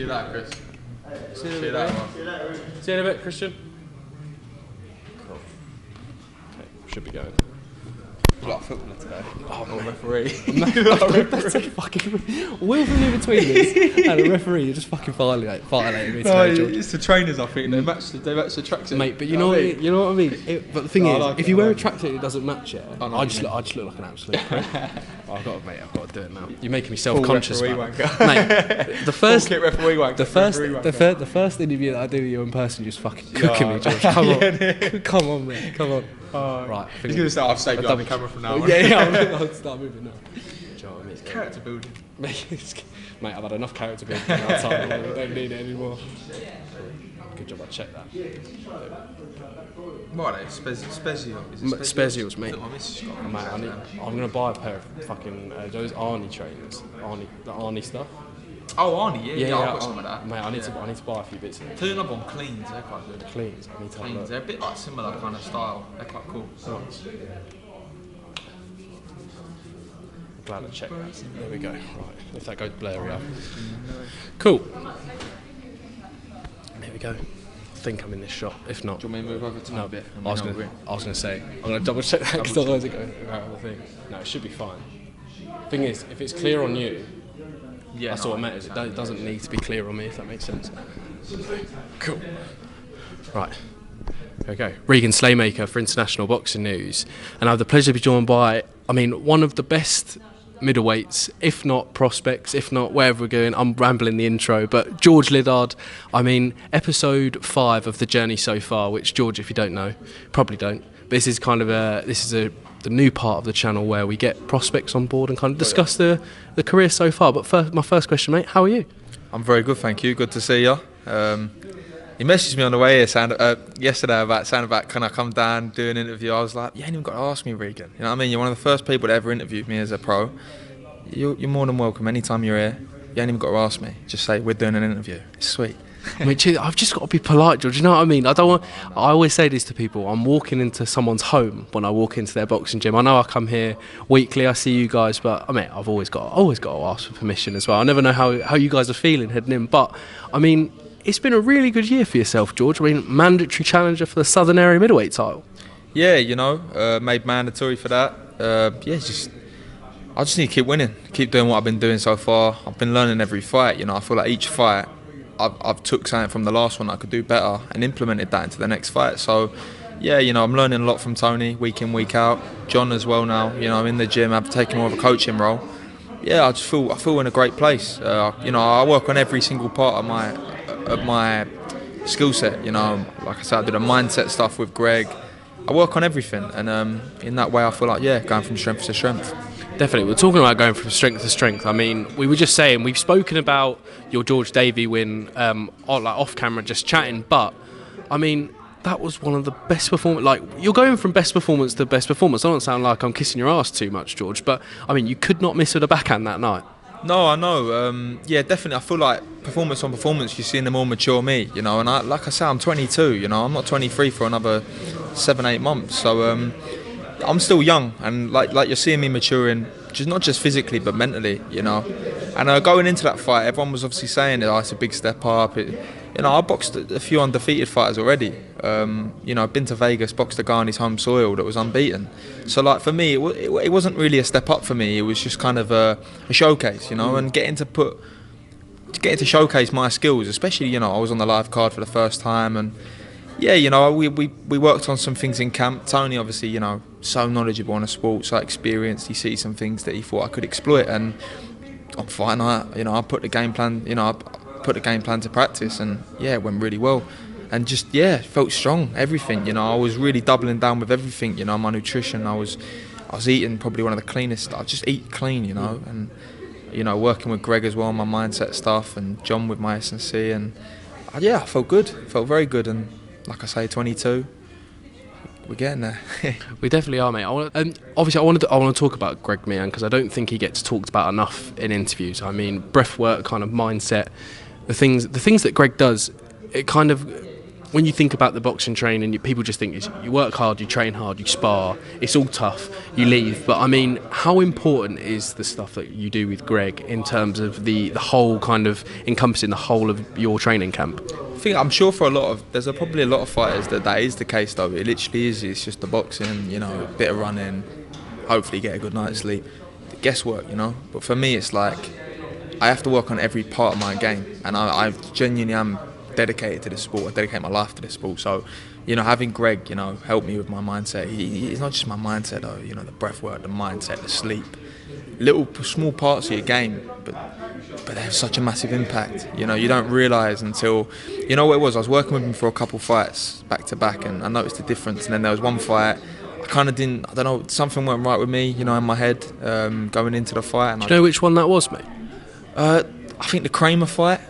you later, Chris. See you later. See you in a bit, Christian. Cool. Okay, should be going. Like footballer today. Oh, I'm not a referee. That's such a fucking Will from in between us and a referee. You're just fucking violating me today, George. It's the trainers. I think they match the tracksuit. Mate, but you know what I mean. But the thing is, like if you wear a tracksuit it doesn't match it, I just look like an absolute prick. I've got to do it now. You're making me self-conscious, man. Mate, the first interview that I do with you in person, you're just fucking cooking me, George. Come on, come on, mate, come on. Right, he's going to say I've saved you on the camera from now on. Yeah, I'll start moving now. Do you know what I mean? It's character building. Mate, I've had enough character building outside. I don't need it anymore. Good job, I checked that. What are they? Spezials, mate. Mate, I'm going to buy a pair of fucking those Arnie trainers. The Arnie stuff. Oh, Arnie, yeah, I've got some of that. Mate, I need to buy a few bits of it. Turn up on Cleans, they're quite good. Cleans, I need to have a look. They're a bit like similar kind of style. They're quite cool. Nice. Glad I checked that. There we go. Right, if that goes blurry up. Cool. There we go. I think I'm in this shot. If not, do you want me to move over to a bit? I was going to say I'm going to double check that because otherwise it goes around the thing. No, it should be fine. Thing is, if it's clear on you. Yeah, that's all that matters. It doesn't need to be clear on me, if that makes sense. Cool. Right. There we go. Regan Slaymaker for International Boxing News. And I have the pleasure to be joined by, one of the best middleweights, if not prospects, if not wherever we're going. I'm rambling the intro, but George Liddard. Episode 5 of the journey so far, which, George, if you don't know, probably don't. But this is kind of the new part of the channel where we get prospects on board and kind of discuss the career so far. But my first question, mate, how are you? I'm very good, thank you. Good to see you. He messaged me on the way here yesterday about can I come down, do an interview. I was like, you ain't even got to ask me, Regan. You know what I mean? You're one of the first people that ever interviewed me as a pro. You're more than welcome anytime you're here. You ain't even got to ask me. Just say we're doing an interview. It's sweet. I've just got to be polite, George. You know what I mean? I always say this to people. I'm walking into someone's home when I walk into their boxing gym. I know I come here weekly. I see you guys, but I've always got to ask for permission as well. I never know how you guys are feeling heading in, but it's been a really good year for yourself, George. Mandatory challenger for the Southern Area Middleweight title. Yeah, made mandatory for that. I just need to keep winning, keep doing what I've been doing so far. I've been learning every fight. I feel like each fight I've took something from the last one I could do better and implemented that into the next fight. So, yeah, I'm learning a lot from Tony week in, week out. John as well now. I'm in the gym. I've taken more of a coaching role. Yeah, I feel in a great place. I work on every single part of my skill set. Like I said, I did a mindset stuff with Greg. I work on everything, and in that way, I feel like going from strength to strength. Definitely. We're talking about going from strength to strength. We were just saying, we've spoken about your George Davey win off camera, just chatting, but, that was one of the best performance. You're going from best performance to best performance. I don't sound like I'm kissing your ass too much, George, but, you could not miss with a backhand that night. No, I know. Definitely. I feel like performance on performance, you're seeing the more mature me, and like I say, I'm 22, I'm not 23 for another 7-8 months, so... I'm still young, and like you're seeing me maturing, not just physically but mentally, And going into that fight, everyone was obviously saying that it's a big step up. I boxed a few undefeated fighters already. I've been to Vegas, boxed a guy on his home soil that was unbeaten. So for me, it wasn't really a step up for me. It was just kind of a showcase, and getting to showcase my skills, especially I was on the live card for the first time and. Yeah, we worked on some things in camp. Tony, obviously, so knowledgeable on the sport, so experienced. He sees some things that he thought I could exploit, and on fight night, I put the game plan, to practice, and it went really well, and just felt strong. Everything, I was really doubling down with everything. My nutrition, I was eating probably one of the cleanest. I just eat clean, and working with Greg as well on my mindset stuff, and John with my S&C, and I felt good, felt very good, and. Like I say, 22, we're getting there. We definitely are, mate. Obviously, I want to talk about Greg Meehan because I don't think he gets talked about enough in interviews. Breath work, kind of mindset, the things that Greg does. It kind of when you think about the boxing training, people just think you work hard, you train hard, you spar, it's all tough, you leave. But I mean, how important is the stuff that you do with Greg in terms of the whole kind of encompassing the whole of your training camp? I'm sure for there's probably a lot of fighters that is the case though. It literally is. It's just the boxing, you know, a bit of running, hopefully get a good night's sleep, the guesswork, you know. But for me, it's like I have to work on every part of my game, and I genuinely am dedicated to the sport. I dedicate my life to the sport. So, you know, having Greg, you know, help me with my mindset. He's not just my mindset though. You know, the breath work, the mindset, the sleep, little small parts of your game, but they have such a massive impact. You know, you don't realise until, you know what it was, I was working with him for a couple fights back to back, and I noticed the difference. And then there was one fight, I kind of didn't, I don't know, something went right with me, you know, in my head, going into the fight. And do you know which one that was, mate? I think the Kramer fight,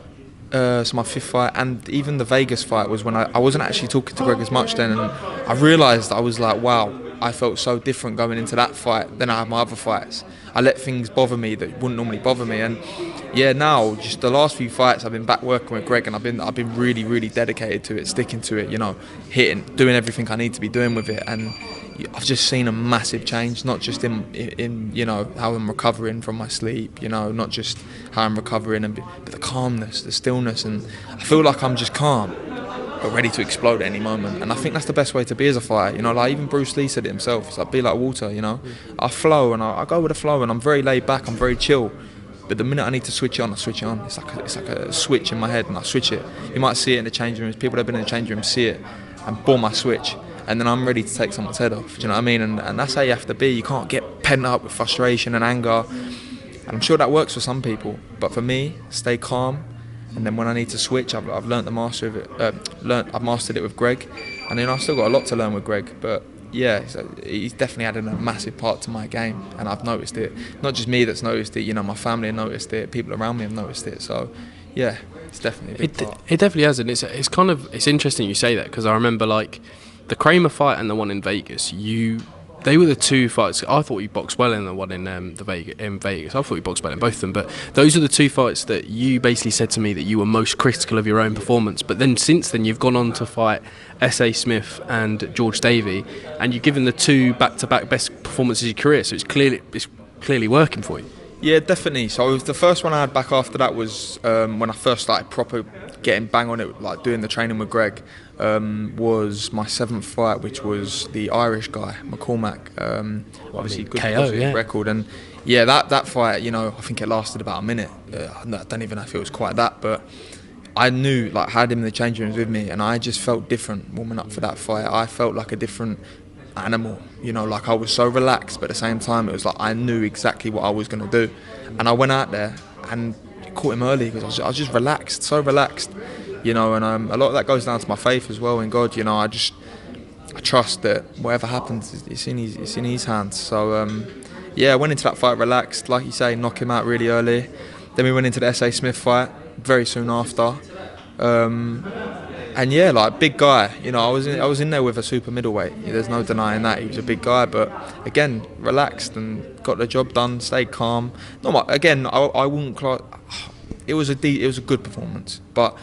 so my 5th fight, and even the Vegas fight was when I wasn't actually talking to Greg as much then, and I realised, I was like, wow, I felt so different going into that fight than I had my other fights. I let things bother me that wouldn't normally bother me, and yeah, now just the last few fights I've been back working with Greg, and I've been really, really dedicated to it, sticking to it, you know, hitting, doing everything I need to be doing with it, and I've just seen a massive change, not just in you know, how I'm recovering from my sleep, you know, not just how I'm recovering, but the calmness, the stillness, and I feel like I'm just calm but ready to explode at any moment. And I think that's the best way to be as a fighter, you know, like even Bruce Lee said it himself, it's like, be like water, you know. I flow, and I go with the flow, and I'm very laid back, I'm very chill, but the minute I need to switch it on, I switch it on. It's like a switch in my head, and I switch it. You might see it in the changing rooms, people that have been in the changing room see it, and boom, I switch, and then I'm ready to take someone's head off. Do you know what I mean? And that's how you have to be. You can't get pent up with frustration and anger, and I'm sure that works for some people, but for me, stay calm. And then when I need to switch, I've learnt the master of it. I've mastered it with Greg, and then I've still got a lot to learn with Greg. But yeah, so he's definitely added a massive part to my game, and I've noticed it. Not just me that's noticed it. You know, my family have noticed it. People around me have noticed it. So yeah, it's definitely a big part. It definitely has, and it's kind of, it's interesting you say that, because I remember like the Kramer fight and the one in Vegas. They were the two fights. I thought you boxed well in the one in Vegas. I thought you boxed well in both of them. But those are the two fights that you basically said to me that you were most critical of your own performance. But then since then, you've gone on to fight S.A. Smith and George Davey, and you've given the two back-to-back best performances of your career. So it's clearly working for you. Yeah, definitely. So it was the first one I had back after that was when I first started proper getting bang on it, like doing the training with Greg. Was my 7th fight, which was the Irish guy, McCormack. Obviously, good KO, yeah. record. And yeah, that fight, you know, I think it lasted about a minute. I don't even know if it was quite that, but I knew, like, had him in the changing rooms with me, and I just felt different warming up for that fight. I felt like a different animal, you know, like I was so relaxed, but at the same time, it was like I knew exactly what I was going to do. And I went out there and caught him early because I was just relaxed, so relaxed. You know, and a lot of that goes down to my faith as well in God. You know, I trust that whatever happens, it's in His hands. So yeah, I went into that fight relaxed, like you say, knock him out really early. Then we went into the S.A. Smith fight very soon after, and yeah, like big guy. You know, I was in there with a super middleweight. There's no denying that he was a big guy, but again, relaxed and got the job done, stayed calm. I wouldn't. It was a good performance, but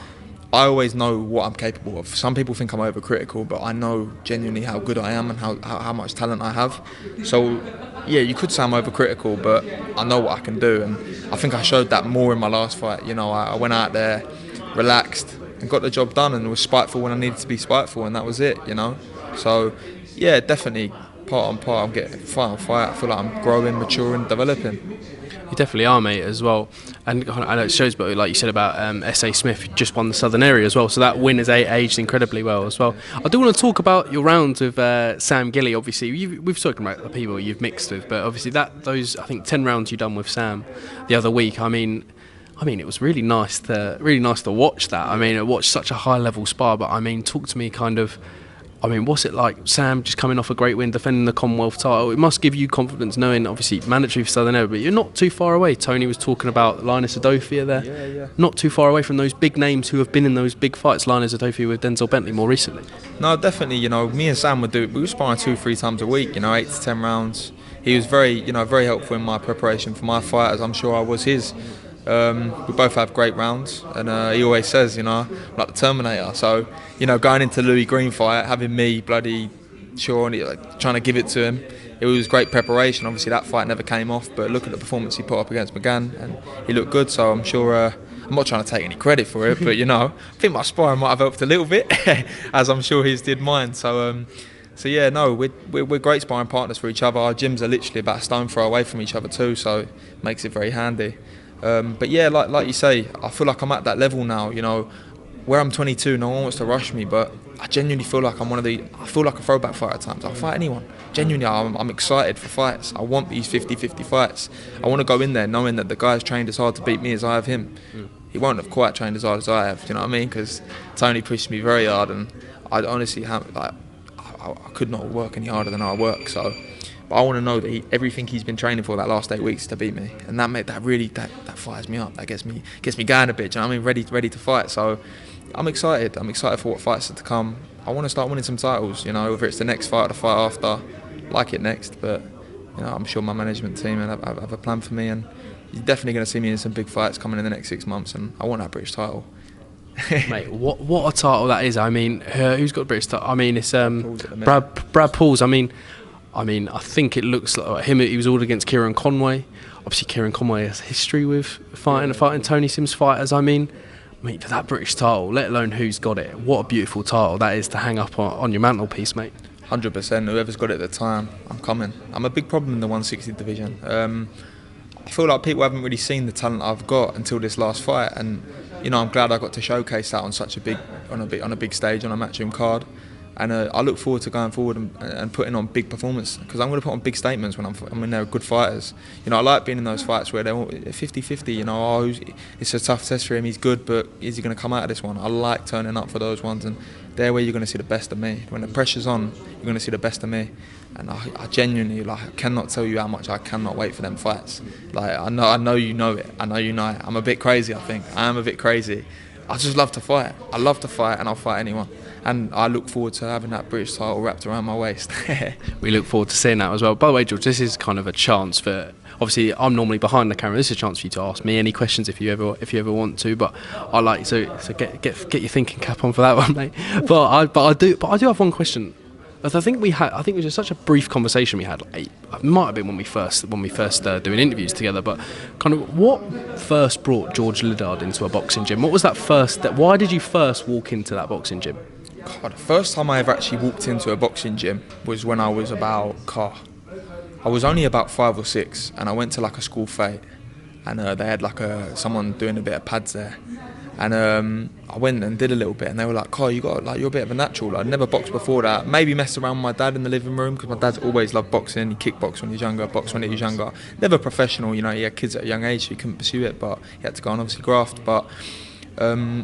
I always know what I'm capable of. Some people think I'm overcritical, but I know genuinely how good I am and how much talent I have. So, yeah, you could say I'm overcritical, but I know what I can do, and I think I showed that more in my last fight. You know, I went out there, relaxed, and got the job done, and was spiteful when I needed to be spiteful, and that was it, you know. So, yeah, definitely part on part, I'm getting fight on fight. I feel like I'm growing, maturing, developing. You definitely are, mate, as well. And I know it shows, but like you said about S.A. Smith, just won the Southern area as well, so that win has aged incredibly well as well. I do want to talk about your rounds with Sam Gilley. Obviously, we've spoken about the people you've mixed with, but obviously those I think 10 rounds you done with Sam the other week. I mean, it was really nice to watch that. I mean, I watched such a high level spar, but I mean, talk to me kind of. I mean, what's it like, Sam, just coming off a great win, defending the Commonwealth title? It must give you confidence knowing, obviously, mandatory for Southern Area, but you're not too far away. Tony was talking about Linus Adofia there. Yeah. Not too far away from those big names who have been in those big fights. Linus Adofia with Denzel Bentley more recently. No, definitely. You know, me and Sam we were sparring 2-3 times a week. You know, 8 to 10 rounds. He was very helpful in my preparation for my fight, as I'm sure I was his. We both have great rounds, and he always says, you know, I'm like the Terminator. So, you know, going into Louis Green fight, having me bloody sure and like, trying to give it to him, it was great preparation. Obviously, that fight never came off, but look at the performance he put up against McGann, and he looked good. So I'm sure. I'm not trying to take any credit for it, but you know, I think my sparring might have helped a little bit, as I'm sure his did mine. So yeah, no, we're great sparring partners for each other. Our gyms are literally about a stone throw away from each other too, so it makes it very handy. But yeah, like you say, I feel like I'm at that level now. You know, where I'm 22, no one wants to rush me, but I genuinely feel like I feel like a throwback fighter at times. I'll fight anyone. Genuinely, I'm excited for fights. I want these 50-50 fights. I want to go in there knowing that the guy's trained as hard to beat me as I have him. He won't have quite trained as hard as I have, do you know what I mean? Because Tony pushed me very hard, and I honestly have, like, I could not work any harder than I work. So, but I want to know that everything he's been training for that last 8 weeks to beat me, and that fires me up. That gets me going a bit. Do you know what I mean? Ready to fight. So, I'm excited. I'm excited for what fights are to come. I want to start winning some titles. You know, whether it's the next fight or the fight after, like it next. But you know, I'm sure my management team have a plan for me, and you're definitely going to see me in some big fights coming in the next 6 months, and I want that British title. Mate, what a title that is. I mean, who's got British title? I mean, it's Brad Pauls. I mean, I think it looks like him. He was ordered against Kieran Conway. Obviously, Kieran Conway has history with fighting Tony Sims fighters. I mean, mate, for that British title, let alone who's got it, what a beautiful title that is to hang up on your mantelpiece, mate. 100%. Whoever's got it at the time, I'm coming. I'm a big problem in the 160 division. I feel like people haven't really seen the talent I've got until this last fight, and you know, I'm glad I got to showcase that on a big stage on a matchroom card. And I look forward to going forward and putting on big performance, because I'm going to put on big statements when I'm in there with good fighters. You know, I like being in those fights where they're 50-50. You know, it's a tough test for him. He's good, but is he going to come out of this one? I like turning up for those ones, and they're where you're going to see the best of me. When the pressure's on, you're going to see the best of me. And I genuinely, like, I cannot tell you how much I cannot wait for them fights. Like, I know you know it. I know you know it. I'm a bit crazy, I think. I am a bit crazy. I just love to fight. I love to fight, and I'll fight anyone. And I look forward to having that British title wrapped around my waist. We look forward to seeing that as well. By the way, George, this is kind of a chance for, obviously I'm normally behind the camera, this is a chance for you to ask me any questions if you ever want to, but I like so get your thinking cap on for that one, mate. But I do have one question. I think it was just such a brief conversation we had. Like, it might have been when we first doing interviews together. But kind of, what first brought George Liddard into a boxing gym? What was that first step? Why did you first walk into that boxing gym? God, the first time I ever actually walked into a boxing gym was when I was I was only about 5 or 6, and I went to like a school fight, and they had like someone doing a bit of pads there. And I went and did a little bit, and they were like, "Carl, you're a bit of a natural." I'd never boxed before that. Maybe messed around with my dad in the living room, because my dad's always loved boxing. He kickboxed when he was younger, boxed when he was younger. Never professional, you know. He had kids at a young age, so he couldn't pursue it, but he had to go and obviously graft. But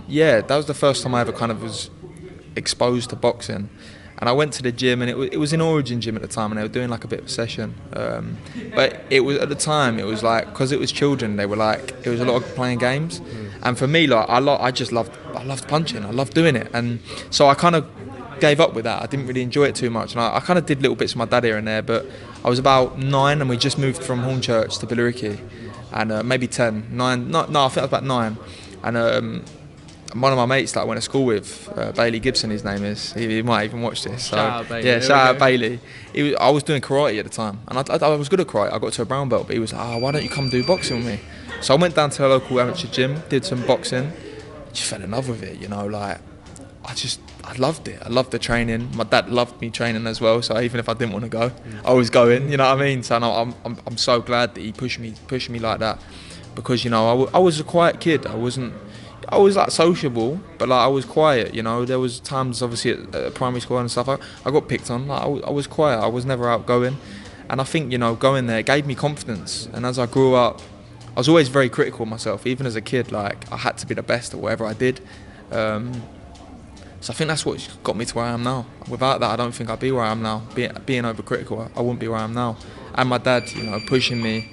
yeah, that was the first time I ever kind of was exposed to boxing. And I went to the gym, and it was in Origin Gym at the time, and they were doing like a bit of a session. But it was, at the time, it was like, because it was children, they were like, it was a lot of playing games. And for me, like, I loved punching, I loved doing it. And so I kind of gave up with that. I didn't really enjoy it too much. And I kind of did little bits with my dad here and there, but I was about 9, and we just moved from Hornchurch to Billericay. And maybe 10, 9, no, I think I was about 9. And one of my mates that I went to school with, Bailey Gibson, his name is. He might even watch this. So, shout out Bailey. Yeah, shout out Bailey. I was doing karate at the time, and I was good at karate. I got to a brown belt, but he was like, why don't you come do boxing with me? So I went down to a local amateur gym, did some boxing, just fell in love with it, you know, like, I loved it. I loved the training. My dad loved me training as well, so even if I didn't want to go, I was going, you know what I mean? So I'm so glad that he pushed me like that, because, you know, I was a quiet kid. I was like sociable, but like I was quiet, you know. There was times obviously at primary school and stuff, I got picked on. Like I was quiet, I was never outgoing, and I think, you know, going there gave me confidence. And as I grew up, I was always very critical of myself, even as a kid. Like, I had to be the best at whatever I did. So I think that's what got me to where I am now. Without that, I don't think I'd be where I am now. Being overcritical, I wouldn't be where I am now. And my dad, you know, pushing me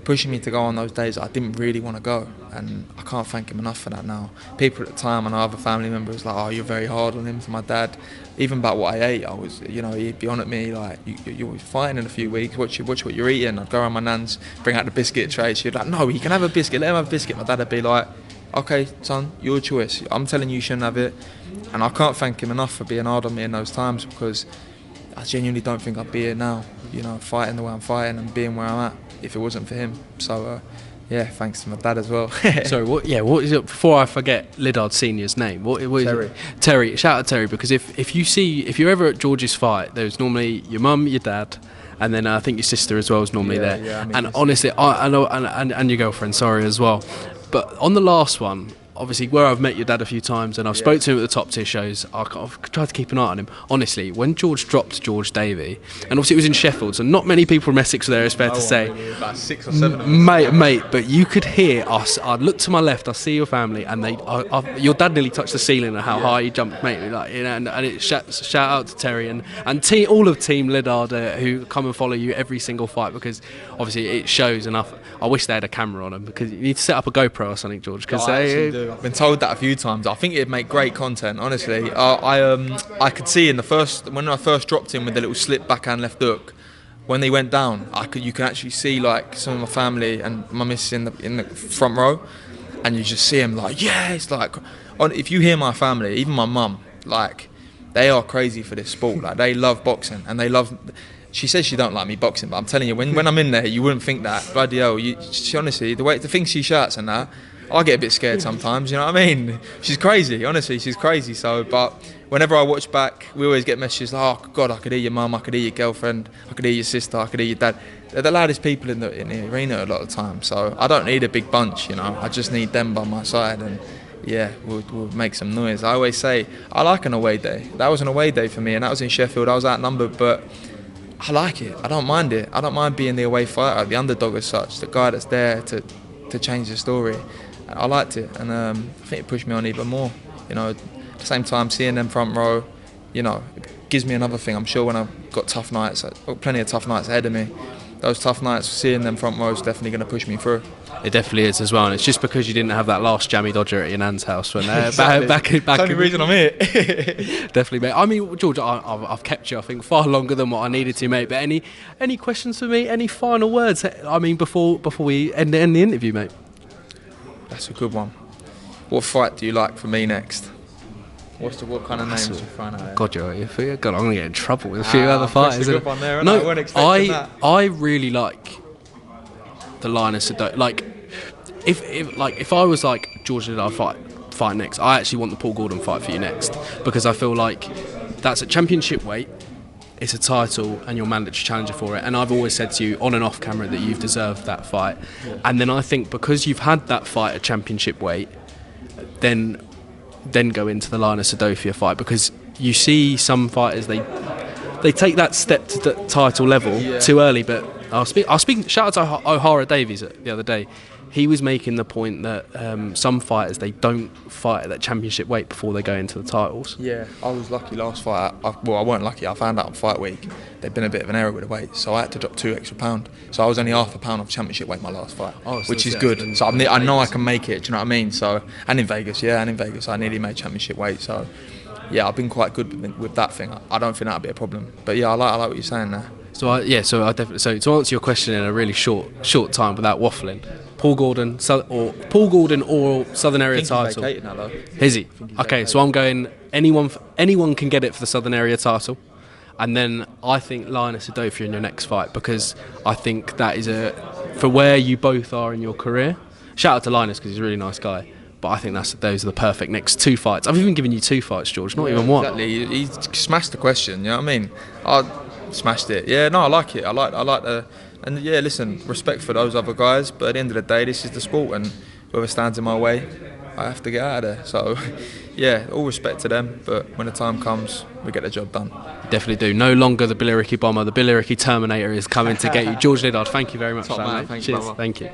to go on those days I didn't really want to go, and I can't thank him enough for that now. People at the time, and other family members, like, "Oh, you're very hard on him," for my dad. even about what I ate, I was, he'd be on at me like, you're fighting in a few weeks, watch what you're eating. I'd go around my nan's, bring out the biscuit tray. She'd be like, no, he can have a biscuit, let him have a biscuit. My dad would be like, okay, son, your choice. I'm telling you shouldn't have it. And I can't thank him enough for being hard on me in those times, because I genuinely don't think I'd be here now, fighting the way I'm fighting and being where I'm at if it wasn't for him. So, yeah, thanks to my dad as well. Sorry, what is it? Before I forget Liddard Senior's name, what is Terry. it? Terry. Shout out Terry, because if you're ever at George's fight, there's normally your mum, your dad, and then I think your sister as well is normally there. Yeah, and honestly, I know, and your girlfriend, sorry, as well. But on the last one, obviously, where I've met your dad a few times and I've spoke to him at the top tier shows, I've tried to keep an eye on him. Honestly, when George dropped George Davey, and obviously it was in Sheffield, so not many people from Essex were there, it's fair to say. About 6 or 7 of us. Mate, but you could hear us. I'd look to my left, I see your family, and your dad nearly touched the ceiling at how high he jumped, mate. And it shout out to Terry and all of Team Liddard who come and follow you every single fight, because obviously it shows enough. I wish they had a camera on them, because you need to set up a GoPro or something, George. Because I've been told that a few times. I think it'd make great content, honestly. I could see when I first dropped him with the little slip backhand left hook, when they went down, you can actually see like some of my family and my missus in the front row, and you just see them like, yeah, it's like, if you hear my family, even my mum, like, they are crazy for this sport. Like, they love boxing, and they love. She says she don't like me boxing, but I'm telling you, when I'm in there, you wouldn't think that. Bloody hell, she honestly, the things she shouts and that, I get a bit scared sometimes, you know what I mean? She's crazy, honestly, she's crazy. So, but whenever I watch back, we always get messages like, oh God, I could hear your mum, I could hear your girlfriend, I could hear your sister, I could hear your dad. They're the loudest people in the arena a lot of the time. So I don't need a big bunch, I just need them by my side, and yeah, we'll make some noise. I always say, I like an away day. That was an away day for me, and that was in Sheffield. I was outnumbered, but I like it. I don't mind it. I don't mind being the away fighter, the underdog as such, the guy that's there to change the story. I liked it, and I think it pushed me on even more. At the same time, seeing them front row, it gives me another thing. I'm sure when I've got tough nights, I've got plenty of tough nights ahead of me. Those tough nights, seeing them front row is definitely going to push me through. It definitely is as well, and it's just because you didn't have that last jammy dodger at your nan's house when exactly. back. That's the only reason I'm here. Definitely, mate. I mean, George, I've kept you, I think, far longer than what I needed to, mate. But any questions for me? Any final words? I mean, before we end the interview, mate. That's a good one. What fight do you like for me next? What kind of names you find out there? God, I'm going to get in trouble with a few other fighters. That's a good one there, no, I wasn't expecting that. I really like the Linus Sado. Like, if I was like George Liddard fight next, I actually want the Paul Gordon fight for you next, because I feel like that's a championship weight. It's a title, and you're mandatory challenger for it. And I've always said to you on and off camera that you've deserved that fight. Yeah. And then I think because you've had that fight at championship weight, then go into the Linus Adofia fight, because you see some fighters they take that step to the title level too early. But I was speaking. Shout out to O'Hara Davies the other day. He was making the point that some fighters, they don't fight at that championship weight before they go into the titles. Yeah, I was lucky last fight. I weren't lucky. I found out on fight week there'd been a bit of an error with the weight, so I had to drop 2 extra pounds. So I was only half a pound off championship weight my last fight, which is good. So I know I can make it. Do you know what I mean? So and in Vegas, I nearly made championship weight. So yeah, I've been quite good with that thing. I don't think that'll be a problem. But yeah, I like what you're saying there. So I definitely. So to answer your question in a really short time without waffling. Paul Gordon or Southern Area title. He's vacated now, though. Is he? Okay, so I'm going. Anyone can get it for the Southern Area title, and then I think Linus Adofia in your next fight, because I think that is for where you both are in your career. Shout out to Linus because he's a really nice guy, but I think those are the perfect next 2 fights. I've even given you 2 fights, George, not even one. Exactly. He smashed the question. You know what I mean? I smashed it. Yeah, no, I like it. I like the. And yeah, listen, respect for those other guys, but at the end of the day, this is the sport, and whoever stands in my way, I have to get out of there. So, yeah, all respect to them, but when the time comes, we get the job done. Definitely do. No longer the Billericay Bomber, the Billericay Terminator is coming to get you. George Liddard, thank you very much for that, mate. Thank Cheers. You, thank you.